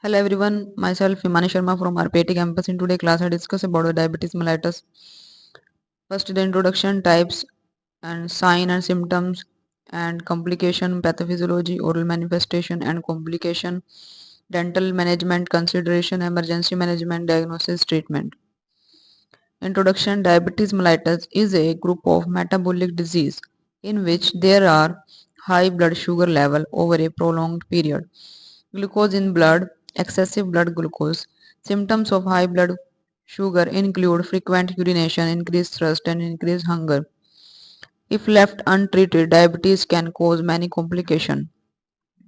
Hello everyone, myself Himani Sharma from RPIT campus. In today's class, I discuss about the diabetes mellitus. First, the introduction, types and sign and symptoms and complication, pathophysiology, oral manifestation and complication, dental management, consideration, emergency management, diagnosis, treatment. Introduction, diabetes mellitus is a group of metabolic disease in which there are high blood sugar level over a prolonged period. Glucose in blood, excessive blood glucose. Symptoms of high blood sugar include frequent urination, increased thirst, and increased hunger. If left untreated, diabetes can cause many complications.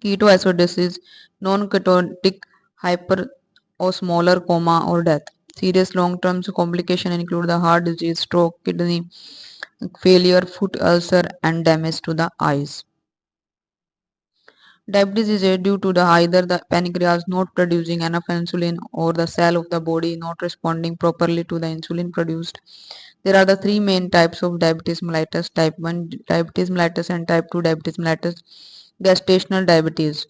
Ketoacidosis, non-ketotic hyperosmolar coma or death. Serious long-term complications include the heart disease, stroke, kidney failure, foot ulcer, and damage to the eyes. Diabetes is due to the either the pancreas not producing enough insulin or the cell of the body not responding properly to the insulin produced. There are the three main types of diabetes mellitus: type 1 diabetes mellitus and type 2 diabetes mellitus. Gestational diabetes.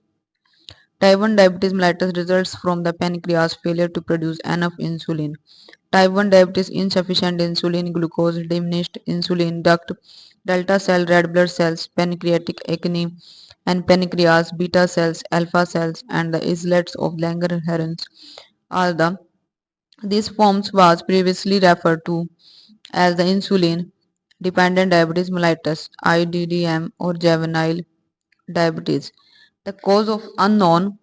Type 1 diabetes mellitus results from the pancreas failure to produce enough insulin. Type 1 diabetes insufficient insulin, glucose, diminished insulin duct, delta cell red blood cells, pancreatic acne, and pancreas, beta cells, alpha cells, and the islets of Langerhans are the these forms was previously referred to as the insulin dependent diabetes mellitus IDDM or juvenile diabetes. The cause of unknown.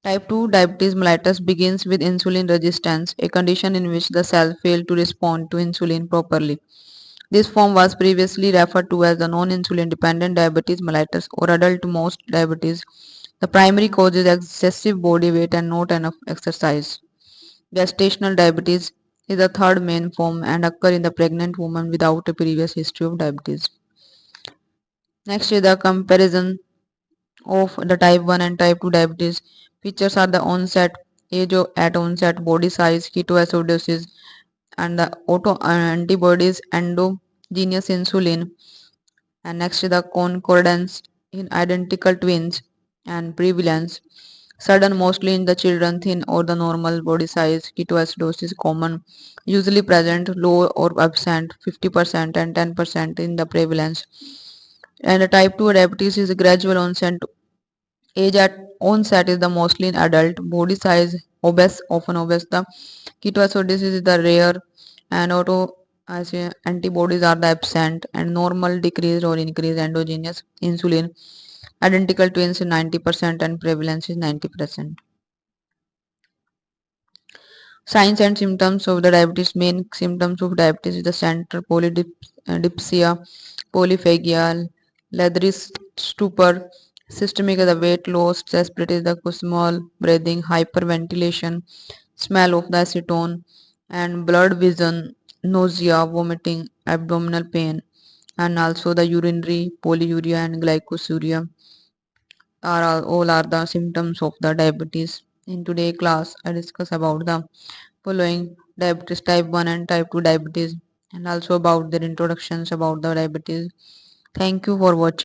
Type 2 diabetes mellitus begins with insulin resistance, a condition in which the cell fail to respond to insulin properly. This form was previously referred to as the non-insulin dependent diabetes mellitus or adult most diabetes. The primary cause is excessive body weight and not enough exercise. Gestational diabetes is the third main form and occur in the pregnant woman without a previous history of diabetes. Next is the comparison of the type 1 and type 2 diabetes. Features are the onset, age at onset, body size, ketoacidosis, and the auto antibodies, endogenous insulin, and next is the concordance in identical twins and prevalence. Sudden mostly in the children, thin or the normal body size, ketoacidosis common, usually present, low or absent, 50% and 10% in the prevalence. And the type 2 diabetes is a gradual onset. Age at onset is the mostly in adult. Body size obese, often obese. The ketoacidosis is the rare, and auto as antibodies are the absent, and normal decreased or increased endogenous insulin. Identical twins is 90% and prevalence is 90%. Signs and symptoms of the diabetes. Main symptoms of diabetes is the central polydipsia, polyphagia, leathery stupor, systemic the weight loss, desperate the small breathing, hyperventilation, smell of the acetone, and blurred vision, nausea, vomiting, abdominal pain, and also the urinary polyuria and glycosuria are all are the symptoms of the diabetes. In today's class, I discuss about the following diabetes type 1 and type 2 diabetes and also about their introductions about the diabetes. Thank you for watching.